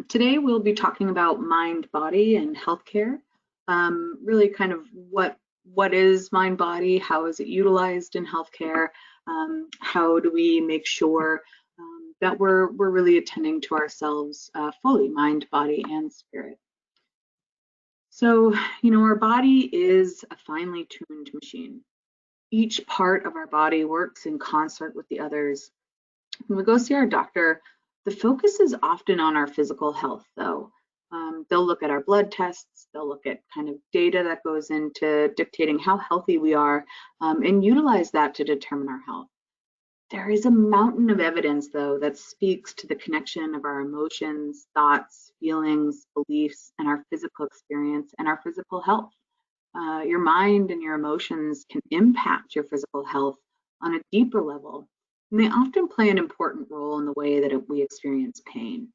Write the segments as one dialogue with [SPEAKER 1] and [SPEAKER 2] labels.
[SPEAKER 1] Today we'll be talking about mind, body, and healthcare. Really kind of what is mind body, how is it utilized in healthcare, how do we make sure that we're really attending to ourselves fully, mind, body, and spirit. So, our body is a finely tuned machine. Each part of our body works in concert with the others. When we go see our doctor, the focus is often on our physical health, though. They'll look at our blood tests, they'll look at kind of data that goes into dictating how healthy we are, and utilize that to determine our health. There is a mountain of evidence, though, that speaks to the connection of our emotions, thoughts, feelings, beliefs, and our physical experience and our physical health. Your mind and your emotions can impact your physical health on a deeper level, and they often play an important role in the way that we experience pain.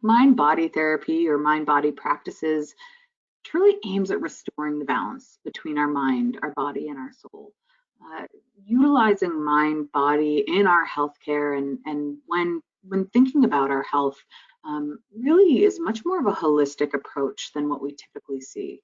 [SPEAKER 1] Mind-body therapy or mind-body practices truly aims at restoring the balance between our mind, our body, and our soul. Utilizing mind, body in our healthcare and when thinking about our health really is much more of a holistic approach than what we typically see.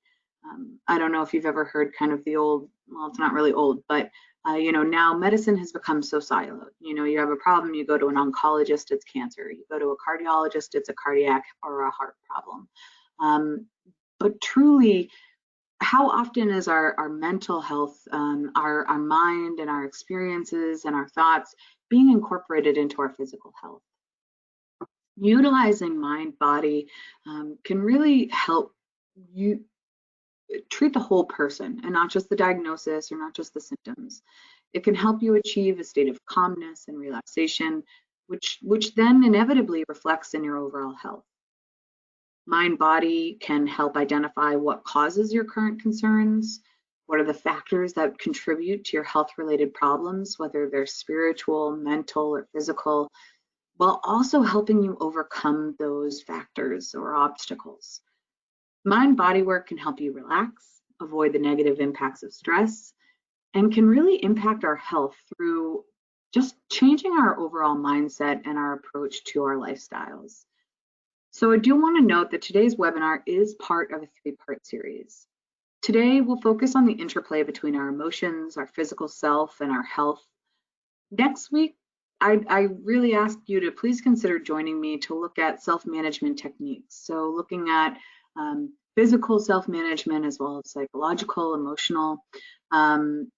[SPEAKER 1] I don't know if you've ever heard kind of the old, well, it's not really old, but now medicine has become so siloed. You have a problem, you go to an oncologist, it's cancer. You go to a cardiologist, it's a cardiac or a heart problem. But truly, how often is our mental health, our mind and our experiences and our thoughts being incorporated into our physical health? Utilizing mind body can really help you treat the whole person and not just the diagnosis or not just the symptoms. It can help you achieve a state of calmness and relaxation, which then inevitably reflects in your overall health. Mind body can help identify what causes your current concerns, what are the factors that contribute to your health related problems, whether they're spiritual, mental, or physical, while also helping you overcome those factors or obstacles. Mind body work can help you relax, avoid the negative impacts of stress, and can really impact our health through just changing our overall mindset and our approach to our lifestyles. So I do want to note that today's webinar is part of a three-part series. Today, we'll focus on the interplay between our emotions, our physical self, and our health. Next week, I really ask you to please consider joining me to look at self-management techniques. So looking at physical self-management as well as psychological, emotional, and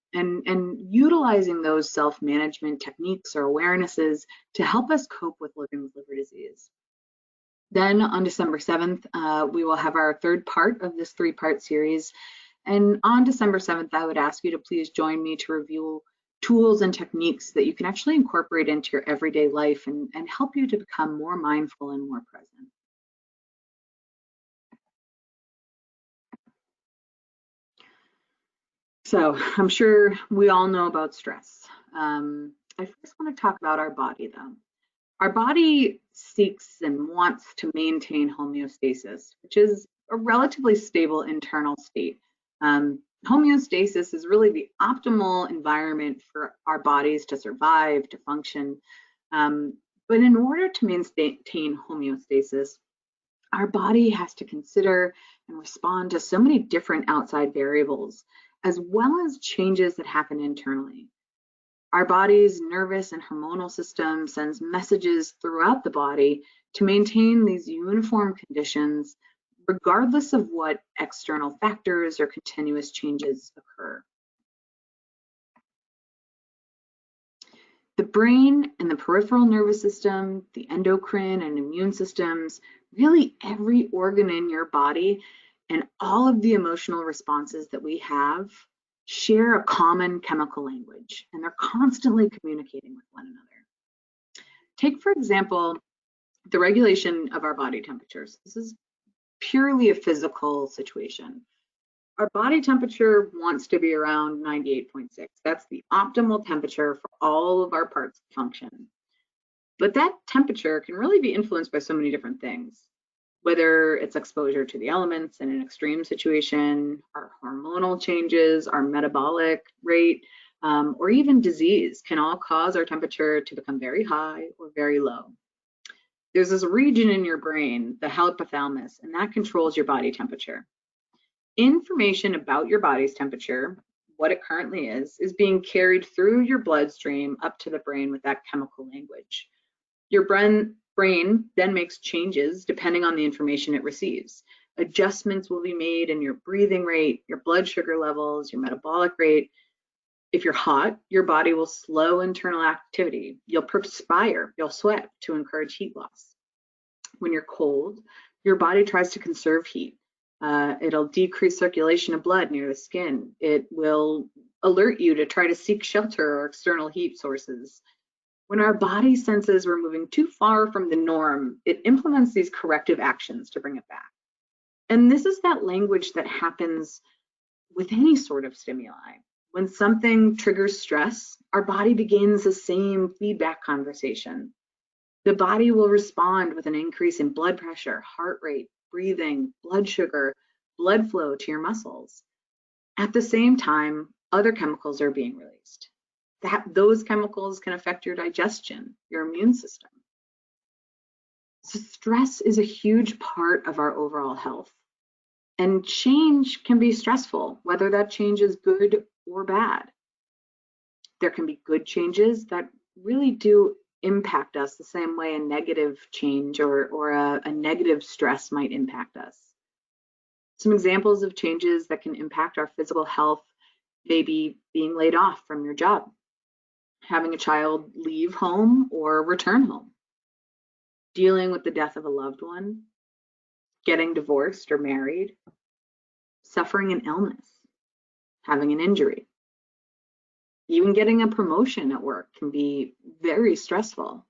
[SPEAKER 1] utilizing those self-management techniques or awarenesses to help us cope with living with liver disease. Then on December 7th, we will have our third part of this three-part series. And on December 7th, I would ask you to please join me to review tools and techniques that you can actually incorporate into your everyday life and help you to become more mindful and more present. So I'm sure we all know about stress. I first want to talk about our body though. Our body seeks and wants to maintain homeostasis, which is a relatively stable internal state. Homeostasis is really the optimal environment for our bodies to survive, to function. But in order to maintain homeostasis, our body has to consider and respond to so many different outside variables, as well as changes that happen internally. Our body's nervous and hormonal system sends messages throughout the body to maintain these uniform conditions, regardless of what external factors or continuous changes occur. The brain and the peripheral nervous system, the endocrine and immune systems, really every organ in your body and all of the emotional responses that we have share a common chemical language, and they're constantly communicating with one another. Take, for example, the regulation of our body temperatures. This is purely a physical situation. Our body temperature wants to be around 98.6. That's the optimal temperature for all of our parts to function. But that temperature can really be influenced by so many different things, whether it's exposure to the elements in an extreme situation, our hormonal changes, our metabolic rate, or even disease can all cause our temperature to become very high or very low. There's this region in your brain, the hypothalamus, and that controls your body temperature. Information about your body's temperature, what it currently is being carried through your bloodstream up to the brain with that chemical language. Your brain then makes changes depending on the information it receives. Adjustments will be made in your breathing rate, your blood sugar levels, your metabolic rate. If you're hot, your body will slow internal activity. You'll perspire, you'll sweat to encourage heat loss. When you're cold, your body tries to conserve heat. It'll decrease circulation of blood near the skin. It will alert you to try to seek shelter or external heat sources. When our body senses we're moving too far from the norm, it implements these corrective actions to bring it back. And this is that language that happens with any sort of stimuli. When something triggers stress, our body begins the same feedback conversation. The body will respond with an increase in blood pressure, heart rate, breathing, blood sugar, blood flow to your muscles. At the same time, other chemicals are being released. Those chemicals can affect your digestion, your immune system. So stress is a huge part of our overall health. And change can be stressful, whether that change is good or bad. There can be good changes that really do impact us the same way a negative change or a negative stress might impact us. Some examples of changes that can impact our physical health may be being laid off from your job, having a child leave home or return home, dealing with the death of a loved one, getting divorced or married, suffering an illness, having an injury. Even getting a promotion at work can be very stressful.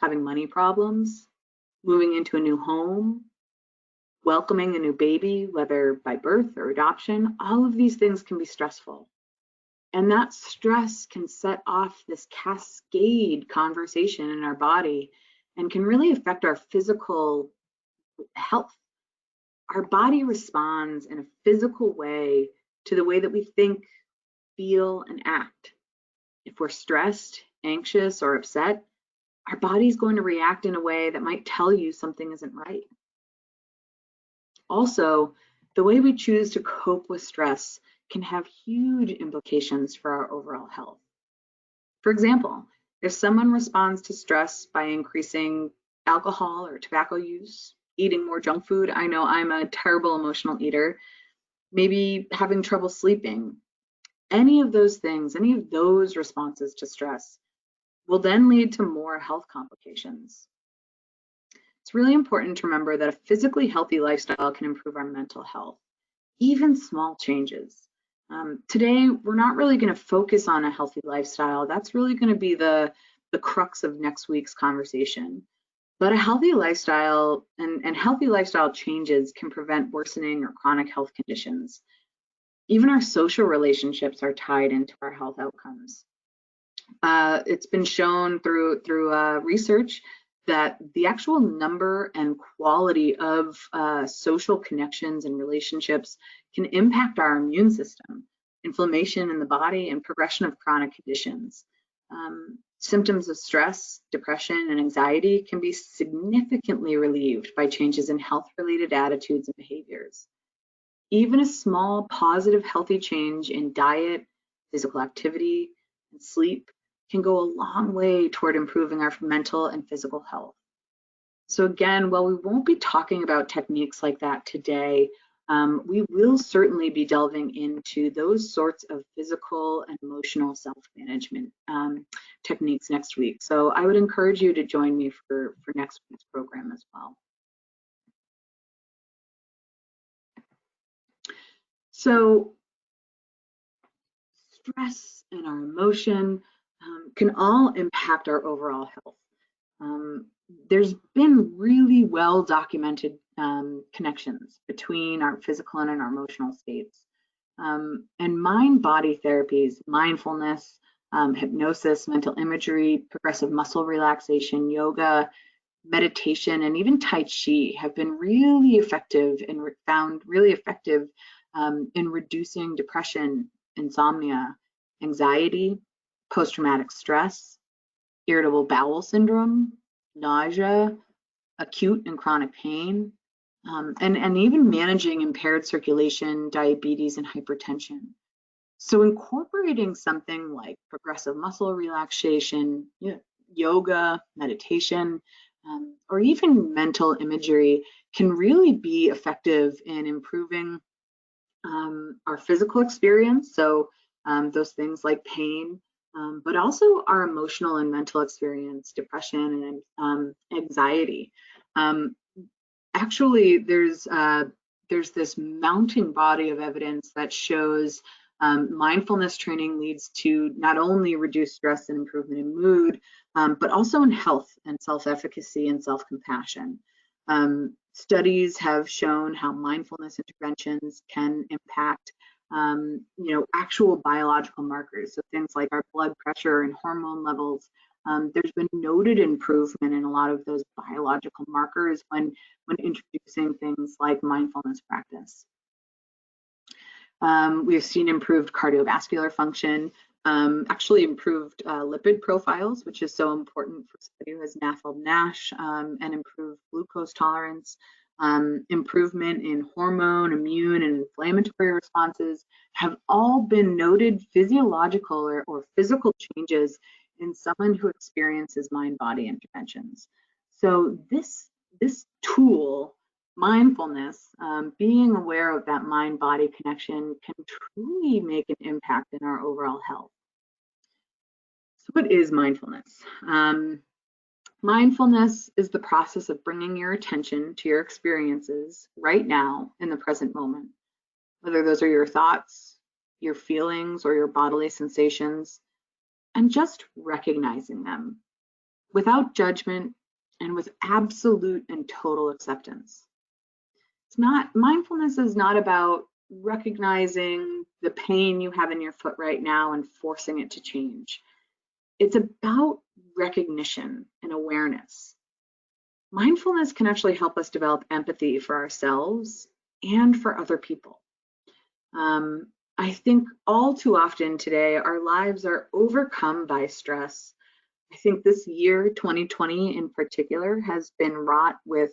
[SPEAKER 1] Having money problems, moving into a new home, welcoming a new baby, whether by birth or adoption, all of these things can be stressful. And that stress can set off this cascade conversation in our body and can really affect our physical health. Our body responds in a physical way to the way that we think, feel, and act. If we're stressed, anxious, or upset, our body's going to react in a way that might tell you something isn't right. Also, the way we choose to cope with stress can have huge implications for our overall health. For example, if someone responds to stress by increasing alcohol or tobacco use, eating more junk food, I know I'm a terrible emotional eater, maybe having trouble sleeping, any of those things, any of those responses to stress will then lead to more health complications. It's really important to remember that a physically healthy lifestyle can improve our mental health, even small changes. Today, we're not really going to focus on a healthy lifestyle. That's really going to be the crux of next week's conversation. But a healthy lifestyle and healthy lifestyle changes can prevent worsening or chronic health conditions. Even our social relationships are tied into our health outcomes. It's been shown through research that the actual number and quality of social connections and relationships can impact our immune system, inflammation in the body, and progression of chronic conditions. Symptoms of stress, depression, and anxiety can be significantly relieved by changes in health-related attitudes and behaviors. Even a small, positive, healthy change in diet, physical activity, and sleep can go a long way toward improving our mental and physical health. So again, while we won't be talking about techniques like that today, we will certainly be delving into those sorts of physical and emotional self-management techniques next week. So I would encourage you to join me for next week's program as well. So stress and our emotion can all impact our overall health. There's been really well documented connections between our physical and our emotional states. And mind-body therapies, mindfulness, hypnosis, mental imagery, progressive muscle relaxation, yoga, meditation, and even Tai Chi have been really effective and found really effective in reducing depression, insomnia, anxiety, post-traumatic stress, irritable bowel syndrome, nausea, acute and chronic pain, and even managing impaired circulation, diabetes, and hypertension. So incorporating something like progressive muscle relaxation, yoga, meditation, or even mental imagery can really be effective in improving our physical experience. So those things like pain, but also our emotional and mental experience, depression and anxiety. Um, Actually, there's this mounting body of evidence that shows mindfulness training leads to not only reduced stress and improvement in mood, but also in health and self-efficacy and self-compassion. Studies have shown how mindfulness interventions can impact, actual biological markers, so things like our blood pressure and hormone levels. There's been noted improvement in a lot of those biological markers when introducing things like mindfulness practice. We've seen improved cardiovascular function, actually improved lipid profiles, which is so important for somebody who has NAFLD-NASH, and improved glucose tolerance. Improvement in hormone, immune, and inflammatory responses have all been noted physiological or physical changes in someone who experiences mind-body interventions. So this tool, mindfulness, being aware of that mind-body connection, can truly make an impact in our overall health. So what is mindfulness? Mindfulness is the process of bringing your attention to your experiences right now in the present moment, whether those are your thoughts, your feelings, or your bodily sensations, and just recognizing them without judgment and with absolute and total acceptance. Mindfulness is not about recognizing the pain you have in your foot right now and forcing it to change. It's about recognition and awareness. Mindfulness can actually help us develop empathy for ourselves and for other people. I think all too often today, our lives are overcome by stress. I think this year, 2020 in particular, has been wrought with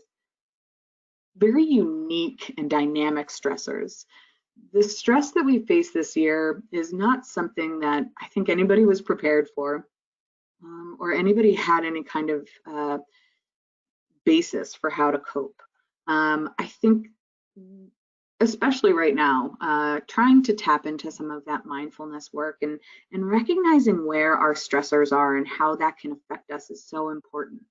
[SPEAKER 1] very unique and dynamic stressors. The stress that we face this year is not something that I think anybody was prepared for, or anybody had any kind of basis for how to cope. I think, especially right now, trying to tap into some of that mindfulness work and recognizing where our stressors are and how that can affect us is so important.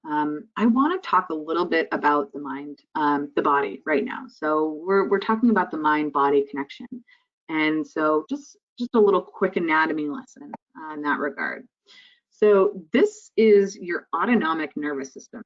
[SPEAKER 1] I want to talk a little bit about the mind, the body right now. So we're talking about the mind-body connection, and so just a little quick anatomy lesson in that regard. So this is your autonomic nervous system.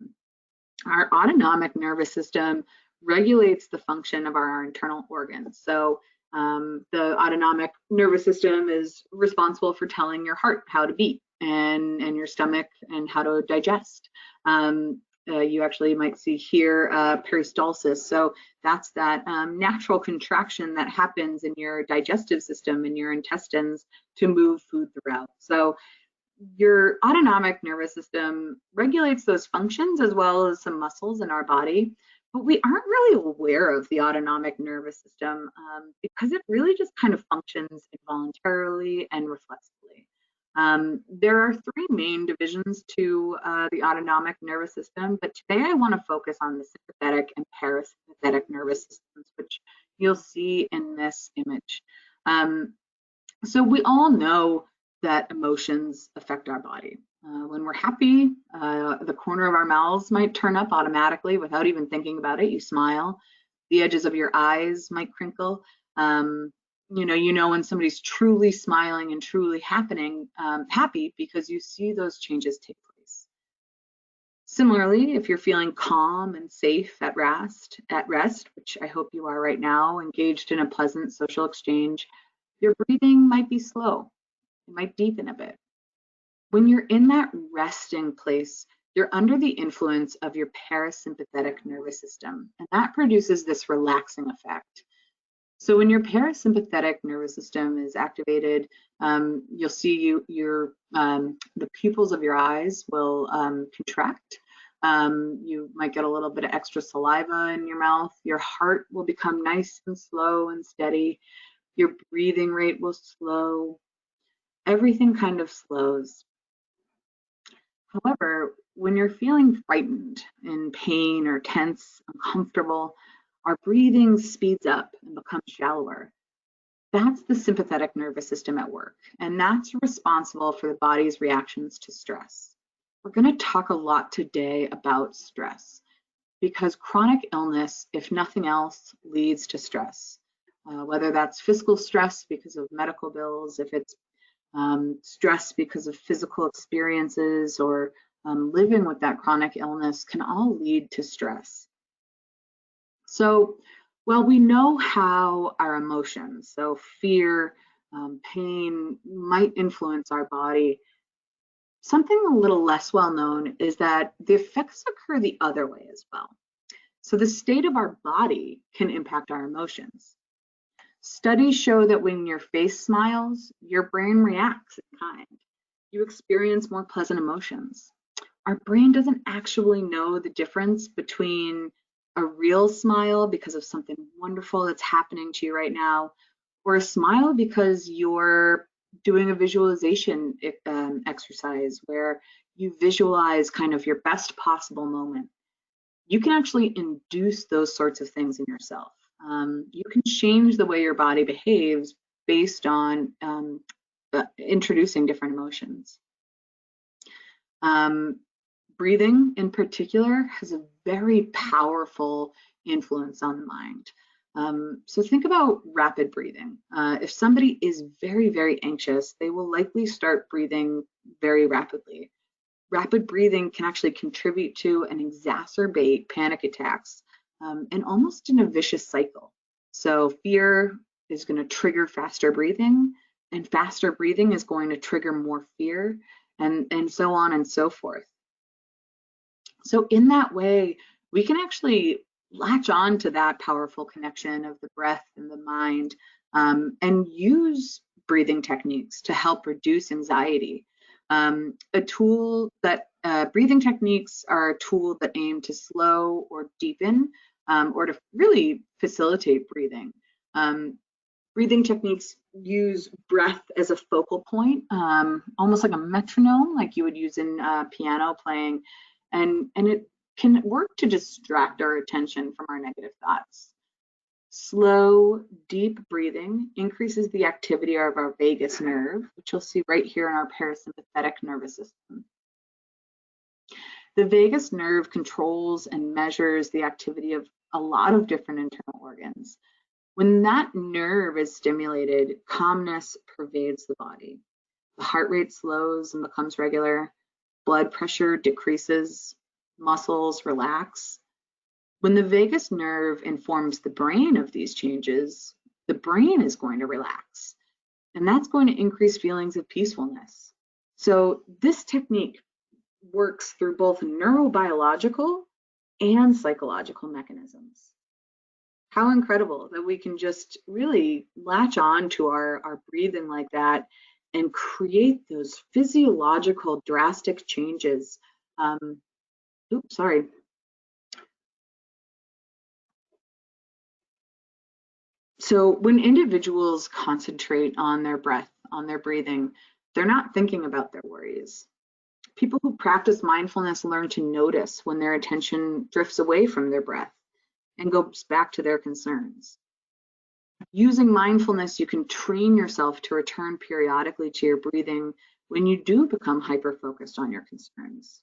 [SPEAKER 1] Our autonomic nervous system regulates the function of our internal organs. So the autonomic nervous system is responsible for telling your heart how to beat and your stomach and how to digest. You actually might see here peristalsis. So that's that natural contraction that happens in your digestive system, in your intestines, to move food throughout. So your autonomic nervous system regulates those functions as well as some muscles in our body, but we aren't really aware of the autonomic nervous system because it really just kind of functions involuntarily and reflexively. There are three main divisions to the autonomic nervous system, but today I want to focus on the sympathetic and parasympathetic nervous systems, which you'll see in this image. So we all know that emotions affect our body. When we're happy, the corner of our mouths might turn up automatically without even thinking about it. You smile. The edges of your eyes might crinkle. You know when somebody's truly smiling and truly happy because you see those changes take place. Similarly, if you're feeling calm and safe at rest, which I hope you are right now, engaged in a pleasant social exchange, your breathing might be slow. It might deepen a bit. When you're in that resting place, you're under the influence of your parasympathetic nervous system, and that produces this relaxing effect. So when your parasympathetic nervous system is activated, you'll see the pupils of your eyes will contract. You might get a little bit of extra saliva in your mouth. Your heart will become nice and slow and steady. Your breathing rate will slow. Everything kind of slows. However, when you're feeling frightened, in pain, or tense, uncomfortable, our breathing speeds up and becomes shallower. That's the sympathetic nervous system at work, and that's responsible for the body's reactions to stress. We're going to talk a lot today about stress because chronic illness, if nothing else, leads to stress. Whether that's physical stress because of medical bills, if it's stress because of physical experiences, or living with that chronic illness, can all lead to stress. So, well, we know how our emotions, so fear, pain, might influence our body. Something a little less well known is that the effects occur the other way as well. So the state of our body can impact our emotions. Studies show that when your face smiles, your brain reacts in kind. You experience more pleasant emotions. Our brain doesn't actually know the difference between a real smile because of something wonderful that's happening to you right now, or a smile because you're doing a visualization exercise where you visualize kind of your best possible moment. You can actually induce those sorts of things in yourself. You can change the way your body behaves based on introducing different emotions. Breathing in particular has a very powerful influence on the mind. So think about rapid breathing. If somebody is very, very anxious, they will likely start breathing very rapidly. Rapid breathing can actually contribute to and exacerbate panic attacks, and almost in a vicious cycle. So fear is going to trigger faster breathing, and faster breathing is going to trigger more fear, and so on and so forth. So in that way, we can actually latch on to that powerful connection of the breath and the mind, and use breathing techniques to help reduce anxiety. Breathing techniques are a tool that aim to slow or deepen, or to really facilitate breathing. Breathing techniques use breath as a focal point, almost like a metronome, like you would use in piano playing, and it can work to distract our attention from our negative thoughts. Slow, deep breathing increases the activity of our vagus nerve, which you'll see right here in our parasympathetic nervous system. The vagus nerve controls and measures the activity of a lot of different internal organs. When that nerve is stimulated, calmness pervades the body. The heart rate slows and becomes regular. Blood pressure decreases. Muscles relax. When the vagus nerve informs the brain of these changes, the brain is going to relax, and that's going to increase feelings of peacefulness. So this technique works through both neurobiological and psychological mechanisms. How incredible that we can just really latch on to our breathing like that and create those physiological drastic changes. So when individuals concentrate on their breath, on their breathing, they're not thinking about their worries. People who practice mindfulness learn to notice when their attention drifts away from their breath and goes back to their concerns. Using mindfulness, you can train yourself to return periodically to your breathing when you do become hyper-focused on your concerns.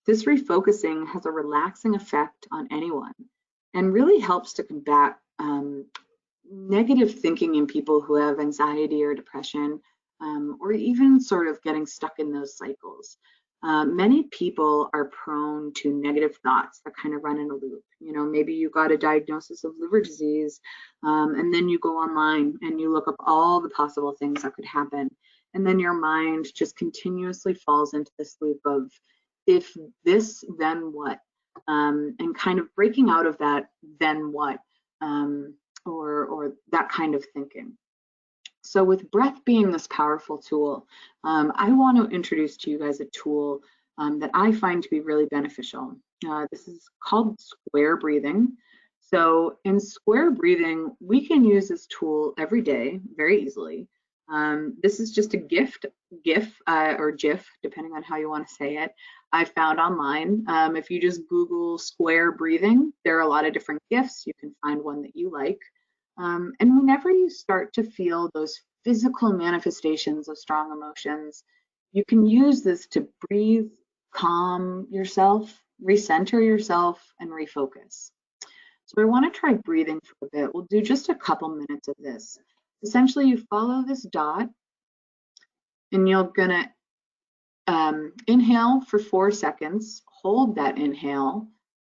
[SPEAKER 1] This refocusing has a relaxing effect on anyone and really helps to combat negative thinking in people who have anxiety or depression, or even sort of getting stuck in those cycles. Many people are prone to negative thoughts that kind of run in a loop. You know, maybe you got a diagnosis of liver disease, and then you go online and you look up all the possible things that could happen. And then your mind just continuously falls into this loop of, if this, then what? And kind of breaking out of that, then what? Or that kind of thinking. So with breath being this powerful tool, I want to introduce to you guys a tool that I find to be really beneficial. This is called square breathing. So in square breathing, we can use this tool every day very easily. This is just a GIF or GIF, depending on how you want to say it, I found online. If you just Google square breathing, there are a lot of different GIFs. You can find one that you like. And whenever you start to feel those physical manifestations of strong emotions, you can use this to breathe, calm yourself, recenter yourself, and refocus. So I want to try breathing for a bit. We'll do just a couple minutes of this. Essentially, you follow this dot, and you're gonna inhale for 4 seconds, hold that inhale,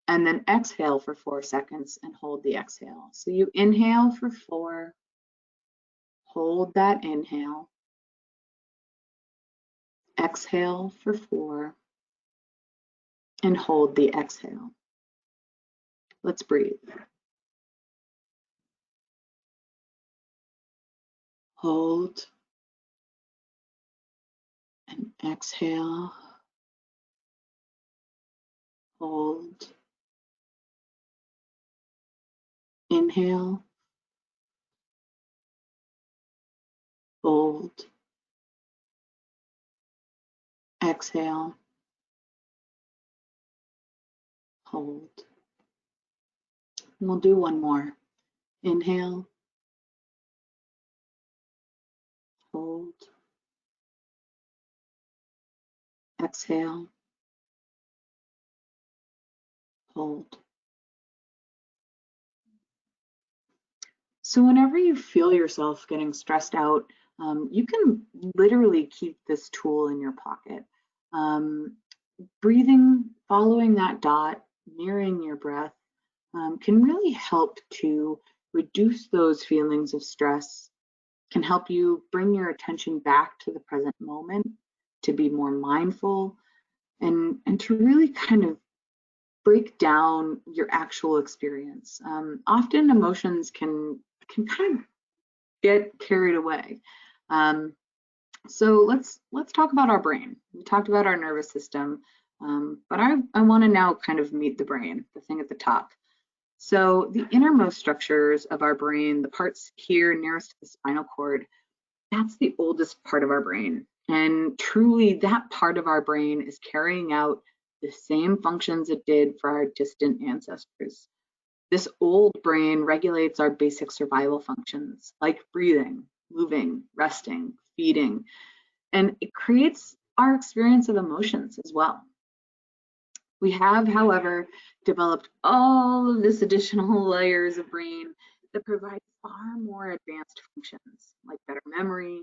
[SPEAKER 1] and then exhale for 4 seconds and hold the exhale. So you inhale for 4, hold that inhale, exhale for 4, and hold the exhale. Let's breathe. Hold and exhale. Hold. Inhale. Hold. Exhale. Hold. And we'll do one more. Inhale. Hold. Exhale. Hold. So whenever you feel yourself getting stressed out, you can literally keep this tool in your pocket. Breathing, following that dot, mirroring your breath, can really help to reduce those feelings of stress, can help you bring your attention back to the present moment, to be more mindful, and to really kind of break down your actual experience. Often emotions can kind of get carried away. So let's talk about our brain. We talked about our nervous system, but I want to now kind of meet the brain, the thing at the top. So the innermost structures of our brain, the parts here nearest to the spinal cord, that's the oldest part of our brain. And truly that part of our brain is carrying out the same functions it did for our distant ancestors. This old brain regulates our basic survival functions like breathing, moving, resting, feeding, and it creates our experience of emotions as well. We have, however, developed all of this additional layers of brain that provide far more advanced functions like better memory,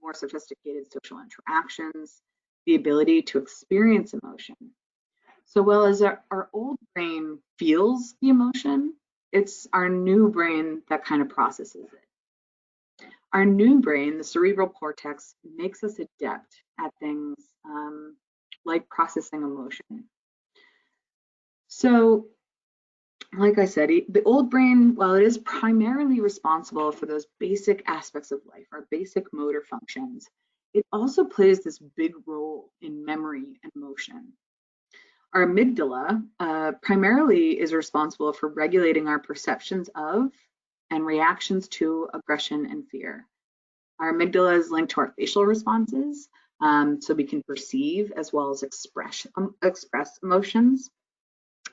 [SPEAKER 1] more sophisticated social interactions, the ability to experience emotion. So well as our old brain feels the emotion, it's our new brain that kind of processes it. Our new brain, the cerebral cortex, makes us adept at things like processing emotion. So, like I said, the old brain, while it is primarily responsible for those basic aspects of life, our basic motor functions, it also plays this big role in memory and motion. Our amygdala primarily is responsible for regulating our perceptions of and reactions to aggression and fear. Our amygdala is linked to our facial responses, so we can perceive as well as express emotions.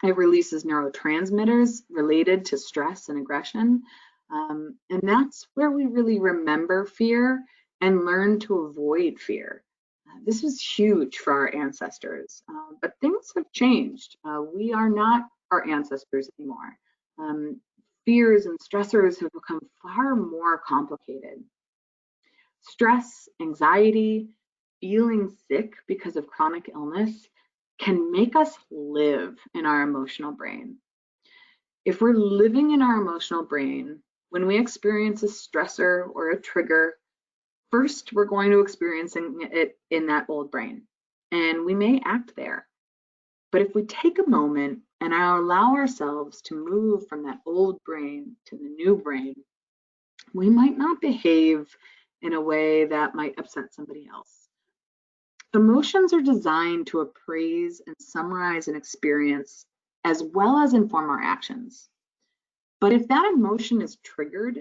[SPEAKER 1] It releases neurotransmitters related to stress and aggression, and that's where we really remember fear and learn to avoid fear. This was huge for our ancestors, but things have changed. We are not our ancestors anymore. Fears and stressors have become far more complicated. Stress, anxiety, feeling sick because of chronic illness can make us live in our emotional brain. If we're living in our emotional brain, when we experience a stressor or a trigger, first, we're going to experience it in that old brain, and we may act there. But if we take a moment and allow ourselves to move from that old brain to the new brain, we might not behave in a way that might upset somebody else. Emotions are designed to appraise and summarize an experience as well as inform our actions. But if that emotion is triggered,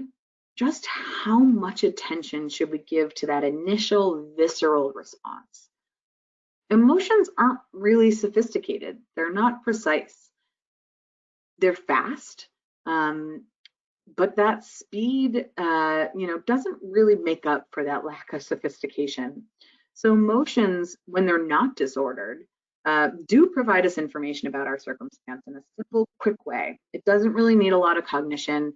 [SPEAKER 1] just how much attention should we give to that initial visceral response? Emotions aren't really sophisticated. They're not precise. They're fast, but that speed, doesn't really make up for that lack of sophistication. So emotions, when they're not disordered, do provide us information about our circumstance in a simple, quick way. It doesn't really need a lot of cognition.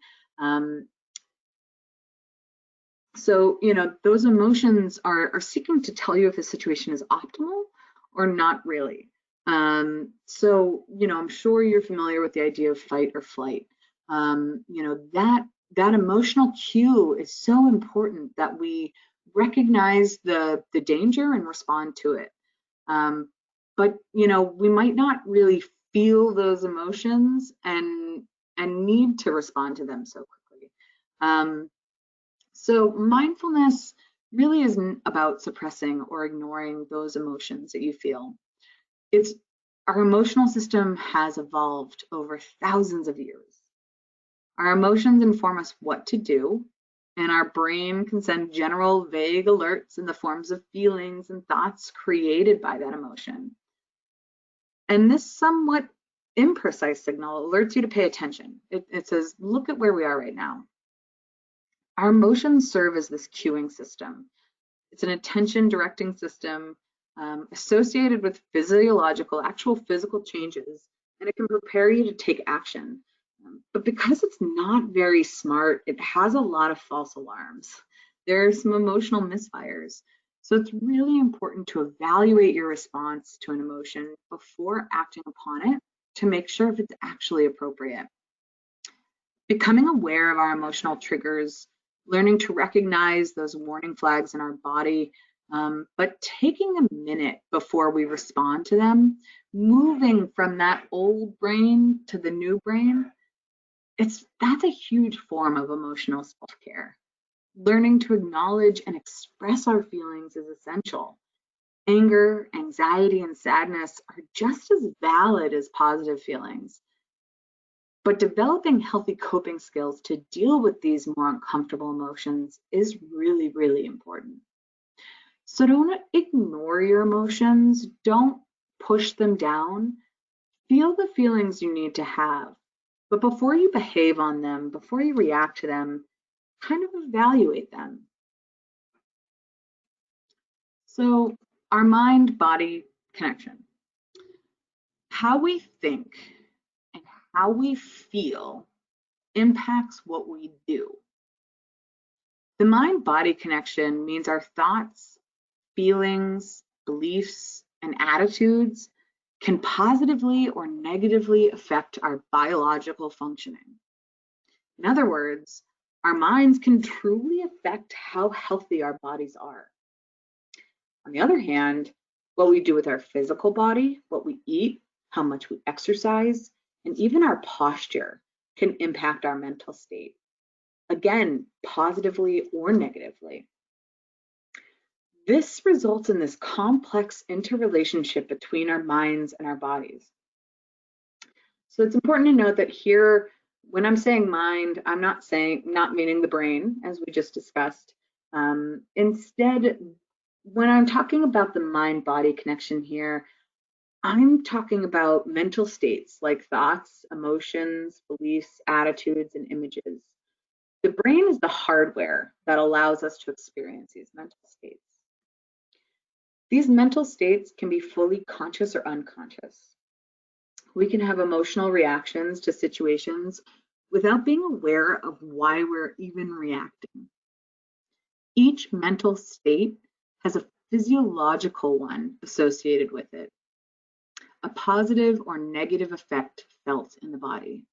[SPEAKER 1] So, those emotions are seeking to tell you if a situation is optimal or not really. So, I'm sure you're familiar with the idea of fight or flight. That emotional cue is so important that we recognize the danger and respond to it. But, we might not really feel those emotions and need to respond to them so quickly. So mindfulness really isn't about suppressing or ignoring those emotions that you feel. Our emotional system has evolved over thousands of years. Our emotions inform us what to do, and our brain can send general vague alerts in the forms of feelings and thoughts created by that emotion. And this somewhat imprecise signal alerts you to pay attention. It says, look at where we are right now. Our emotions serve as this cueing system. It's an attention directing system associated with actual physical changes, and it can prepare you to take action. But because it's not very smart, it has a lot of false alarms. There are some emotional misfires. So it's really important to evaluate your response to an emotion before acting upon it to make sure if it's actually appropriate. Becoming aware of our emotional triggers, learning to recognize those warning flags in our body, but taking a minute before we respond to them, moving from that old brain to the new brain, that's a huge form of emotional self-care. Learning to acknowledge and express our feelings is essential. Anger, anxiety, and sadness are just as valid as positive feelings. But developing healthy coping skills to deal with these more uncomfortable emotions is really, really important. So don't ignore your emotions. Don't push them down. Feel the feelings you need to have. But before you behave on them, before you react to them, kind of evaluate them. So our mind-body connection. How we think and how we feel impacts what we do. The mind-body connection means our thoughts, feelings, beliefs, and attitudes can positively or negatively affect our biological functioning. In other words, our minds can truly affect how healthy our bodies are. On the other hand, what we do with our physical body, what we eat, how much we exercise, and even our posture can impact our mental state. Again, positively or negatively. This results in this complex interrelationship between our minds and our bodies. So it's important to note that here, when I'm saying mind, I'm not meaning the brain, as we just discussed. Instead, when I'm talking about the mind-body connection here, I'm talking about mental states like thoughts, emotions, beliefs, attitudes, and images. The brain is the hardware that allows us to experience these mental states. These mental states can be fully conscious or unconscious. We can have emotional reactions to situations without being aware of why we're even reacting. Each mental state has a physiological one associated with it, a positive or negative effect felt in the body.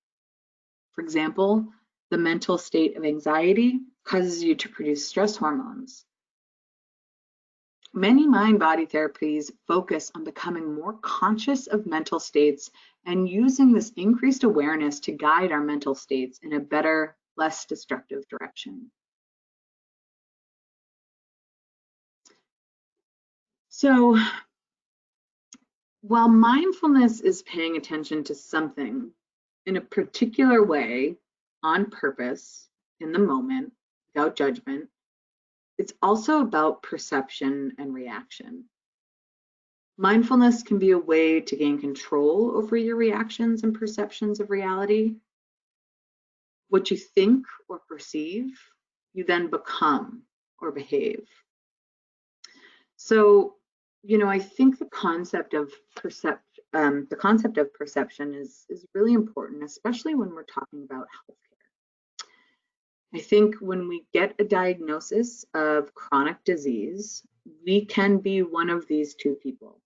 [SPEAKER 1] For example, the mental state of anxiety causes you to produce stress hormones. Many mind-body therapies focus on becoming more conscious of mental states and using this increased awareness to guide our mental states in a better, less destructive direction. So while mindfulness is paying attention to something in a particular way, on purpose, in the moment, without judgment, it's also about perception and reaction. Mindfulness can be a way to gain control over your reactions and perceptions of reality. What you think or perceive, you then become or behave. So, I think the concept of perception is really important, especially when we're talking about healthcare. I think when we get a diagnosis of chronic disease, we can be one of these two people.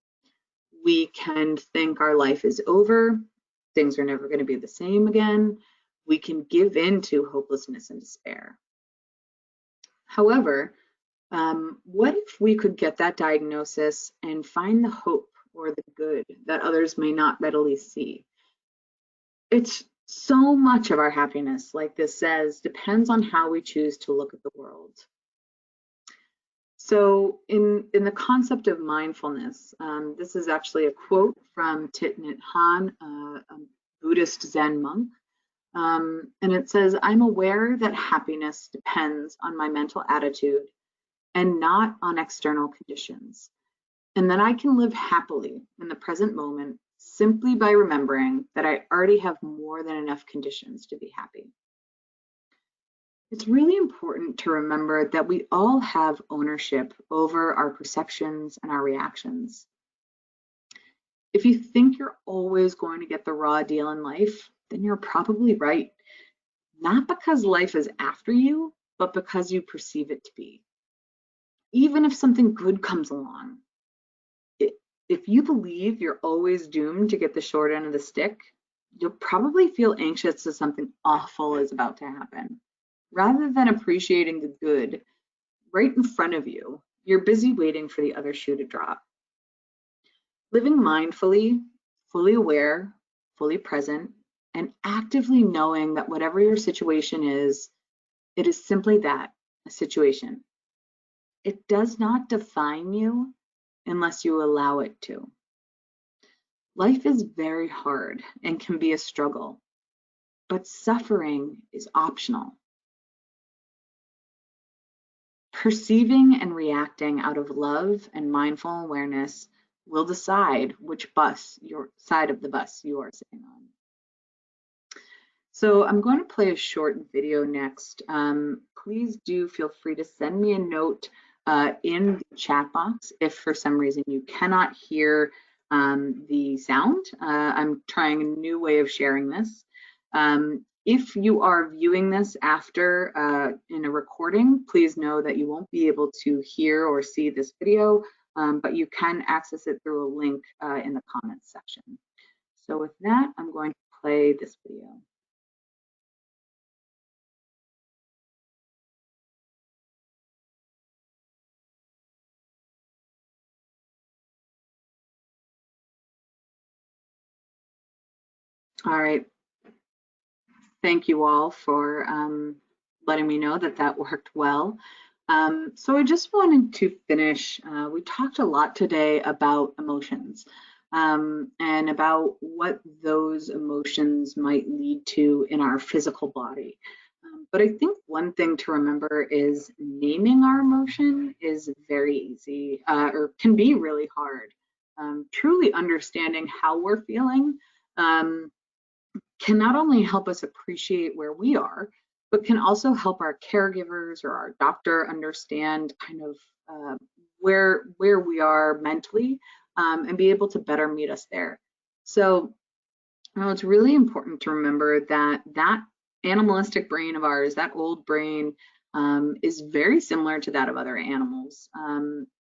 [SPEAKER 1] We can think our life is over, things are never going to be the same again. We can give in to hopelessness and despair. However, what if we could get that diagnosis and find the hope or the good that others may not readily see? It's so much of our happiness, like this says, depends on how we choose to look at the world. So in the concept of mindfulness, this is actually a quote from Thich Nhat Hanh, a Buddhist Zen monk. And it says, "I'm aware that happiness depends on my mental attitude and not on external conditions, and that I can live happily in the present moment simply by remembering that I already have more than enough conditions to be happy." It's really important to remember that we all have ownership over our perceptions and our reactions. If you think you're always going to get the raw deal in life, then you're probably right. Not because life is after you, but because you perceive it to be. Even if something good comes along, if you believe you're always doomed to get the short end of the stick, you'll probably feel anxious that something awful is about to happen. Rather than appreciating the good right in front of you, you're busy waiting for the other shoe to drop. Living mindfully, fully aware, fully present, and actively knowing that whatever your situation is, it is simply that, a situation. It does not define you unless you allow it to. Life is very hard and can be a struggle, but suffering is optional. Perceiving and reacting out of love and mindful awareness will decide which side of the bus you are sitting on. So I'm going to play a short video next. Please do feel free to send me a note in the chat box if for some reason you cannot hear the sound. I'm trying a new way of sharing this. If you are viewing this after in a recording, please know that you won't be able to hear or see this video, but you can access it through a link in the comments section. So with that, I'm going to play this video. All right. Thank you all for letting me know that that worked well. So I just wanted to finish. We talked a lot today about emotions and about what those emotions might lead to in our physical body. But I think one thing to remember is naming our emotion is very easy or can be really hard. Truly understanding how we're feeling can not only help us appreciate where we are, but can also help our caregivers or our doctor understand kind of where we are mentally and be able to better meet us there. So it's really important to remember that that animalistic brain of ours, that old brain, is very similar to that of other animals.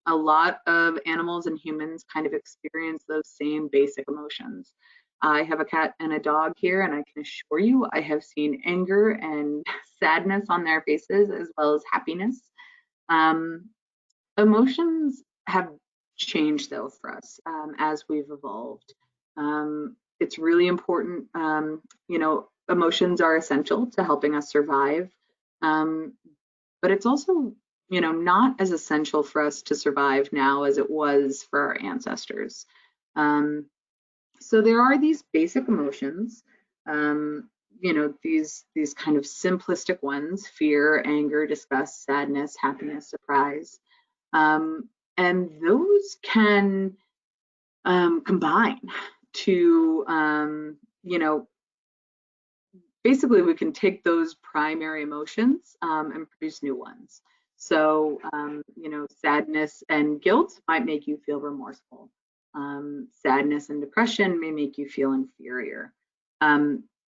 [SPEAKER 1] A lot of animals and humans kind of experience those same basic emotions. I have a cat and a dog here, and I can assure you I have seen anger and sadness on their faces as well as happiness. Emotions have changed though for us as we've evolved. It's really important, emotions are essential to helping us survive, but it's also not as essential for us to survive now as it was for our ancestors. So there are these basic emotions, these kind of simplistic ones: fear, anger, disgust, sadness, happiness, surprise. And those can combine to, basically we can take those primary emotions and produce new ones. So, sadness and guilt might make you feel remorseful. Sadness and depression may make you feel inferior.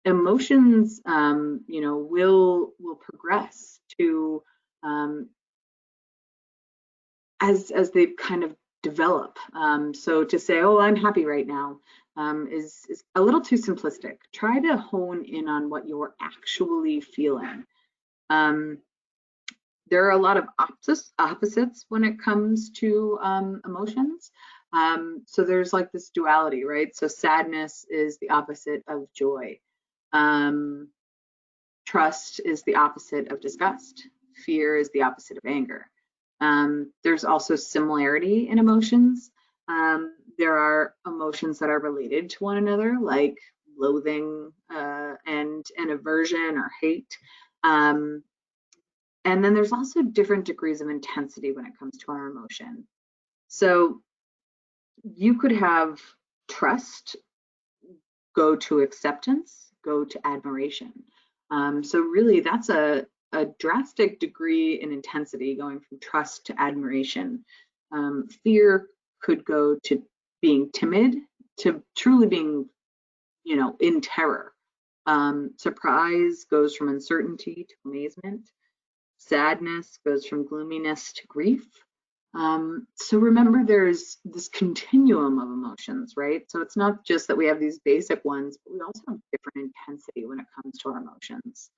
[SPEAKER 1] Emotions, will progress to as they kind of develop. So to say, oh, I'm happy right now, is a little too simplistic. Try to hone in on what you're actually feeling. There are a lot of opposites when it comes to emotions. So there's like this duality, right? So sadness is the opposite of joy. Trust is the opposite of disgust. Fear is the opposite of anger. There's also similarity in emotions. There are emotions that are related to one another, like loathing and aversion or hate. And then there's also different degrees of intensity when it comes to our emotion. So you could have trust go to acceptance, go to admiration. So really that's a drastic degree in intensity, going from trust to admiration. Fear could go to being timid, to truly being, in terror. Surprise goes from uncertainty to amazement. Sadness goes from gloominess to grief. So remember, there's this continuum of emotions, right? So it's not just that we have these basic ones, but we also have different intensity when it comes to our emotions.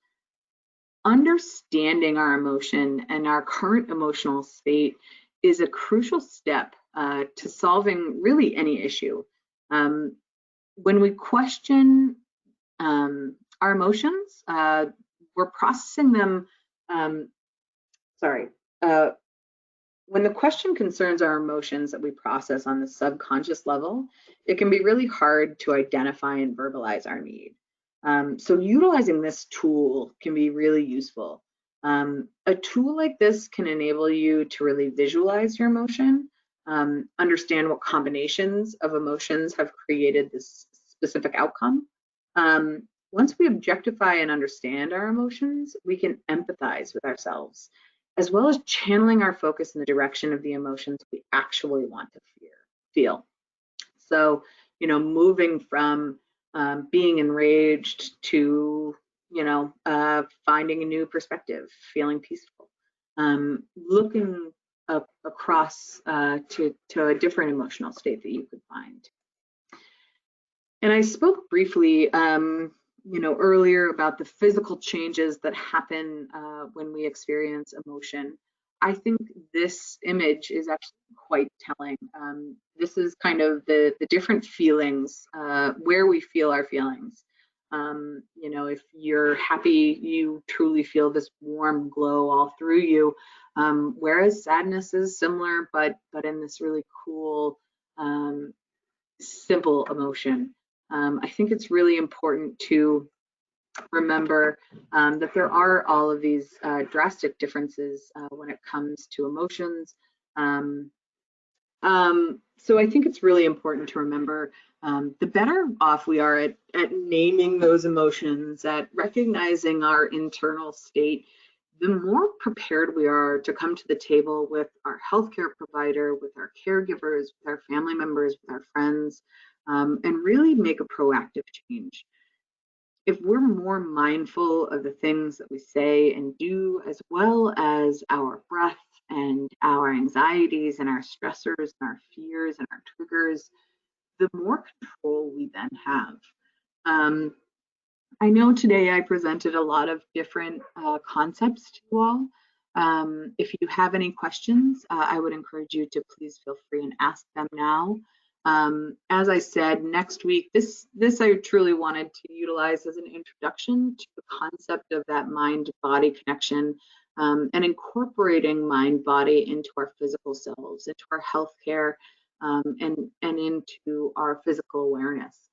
[SPEAKER 1] Understanding our emotion and our current emotional state is a crucial step to solving really any issue. When we question our emotions, we're processing them. When the question concerns our emotions that we process on the subconscious level, it can be really hard to identify and verbalize our need. So utilizing this tool can be really useful. A tool like this can enable you to really visualize your emotion, understand what combinations of emotions have created this specific outcome. Once we objectify and understand our emotions, we can empathize with ourselves, as well as channeling our focus in the direction of the emotions we actually want to feel. So, moving from being enraged to, finding a new perspective, feeling peaceful, looking across to a different emotional state that you could find. And I spoke briefly, earlier about the physical changes that happen when we experience emotion. I think this image is actually quite telling. This is kind of the different feelings, where we feel our feelings. If you're happy, you truly feel this warm glow all through you, whereas sadness is similar, but in this really cool, simple emotion. I think it's really important to remember that there are all of these drastic differences when it comes to emotions. So I think it's really important to remember the better off we are at naming those emotions, at recognizing our internal state, the more prepared we are to come to the table with our healthcare provider, with our caregivers, with our family members, with our friends, and really make a proactive change. If we're more mindful of the things that we say and do, as well as our breath and our anxieties and our stressors and our fears and our triggers, the more control we then have. I know today I presented a lot of different concepts to you all. If you have any questions, I would encourage you to please feel free and ask them now. As I said, next week, this I truly wanted to utilize as an introduction to the concept of that mind-body connection. and incorporating mind body into our physical selves, into our healthcare, and into our physical awareness.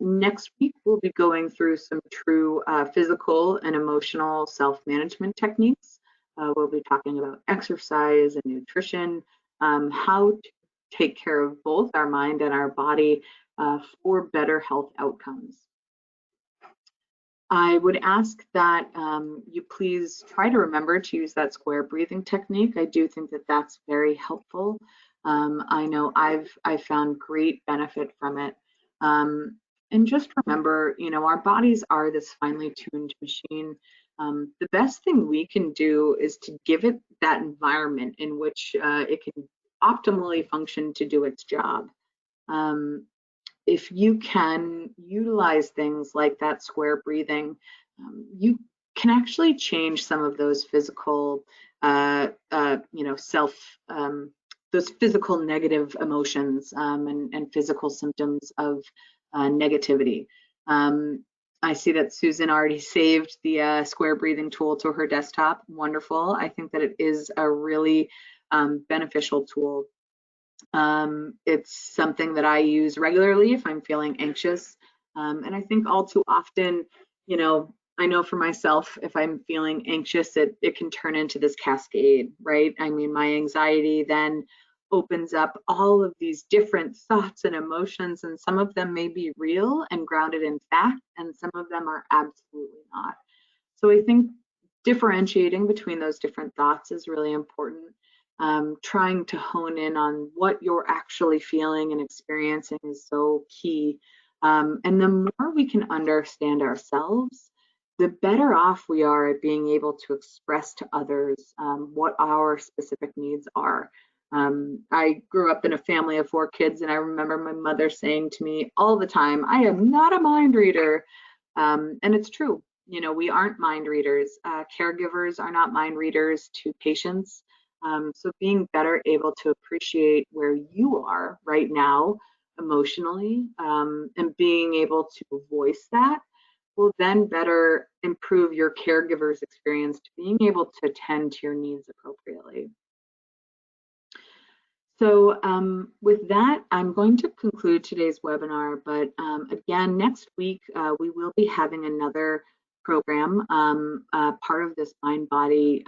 [SPEAKER 1] Next week, we'll be going through some true physical and emotional self-management techniques. We'll be talking about exercise and nutrition, how to take care of both our mind and our body for better health outcomes. I would ask that you please try to remember to use that square breathing technique. I do think that that's very helpful. I know I've found great benefit from it. And just remember, you know, our bodies are this finely tuned machine. The best thing we can do is to give it that environment in which it can optimally function to do its job. If you can utilize things like that square breathing, you can actually change some of those physical, you know, those physical negative emotions and physical symptoms of negativity. I see that Susan already saved the square breathing tool to her desktop. Wonderful. I think that it is a really beneficial tool. It's something that I use regularly if I'm feeling anxious. And I think all too often, you know, I know for myself, if I'm feeling anxious, it can turn into this cascade, right? I mean, my anxiety then opens up all of these different thoughts and emotions, and some of them may be real and grounded in fact, and some of them are absolutely not. So I think differentiating between those different thoughts is really important. Trying to hone in on what you're actually feeling and experiencing is so key. And the more we can understand ourselves, the better off we are at being able to express to others what our specific needs are. I grew up in a family of 4 kids, and I remember my mother saying to me all the time, "I am not a mind reader." And it's true. You know, we aren't mind readers. Caregivers are not mind readers to patients. So being better able to appreciate where you are right now emotionally, and being able to voice that will then better improve your caregiver's experience to being able to attend to your needs appropriately. So with that, I'm going to conclude today's webinar, but again, next week, we will be having another program, part of this mind-body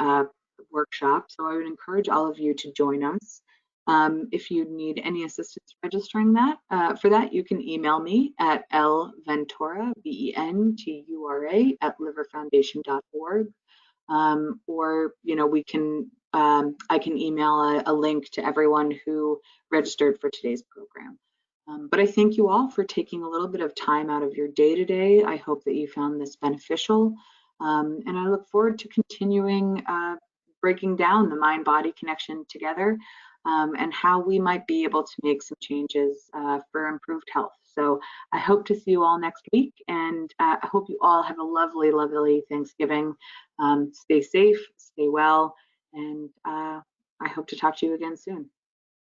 [SPEAKER 1] workshop. So I would encourage all of you to join us. If you need any assistance registering that, for that, you can email me at lventura, VENTURA, @liverfoundation.org. Or, you know, we can, I can email a link to everyone who registered for today's program. But I thank you all for taking a little bit of time out of your day today. I hope that you found this beneficial. And I look forward to continuing breaking down the mind-body connection together, and how we might be able to make some changes for improved health. So I hope to see you all next week, and I hope you all have a lovely, lovely Thanksgiving. Stay safe, stay well, and I hope to talk to you again soon.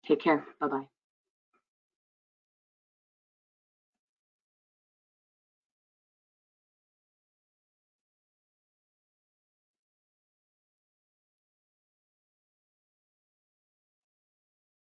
[SPEAKER 1] Take care. Bye-bye.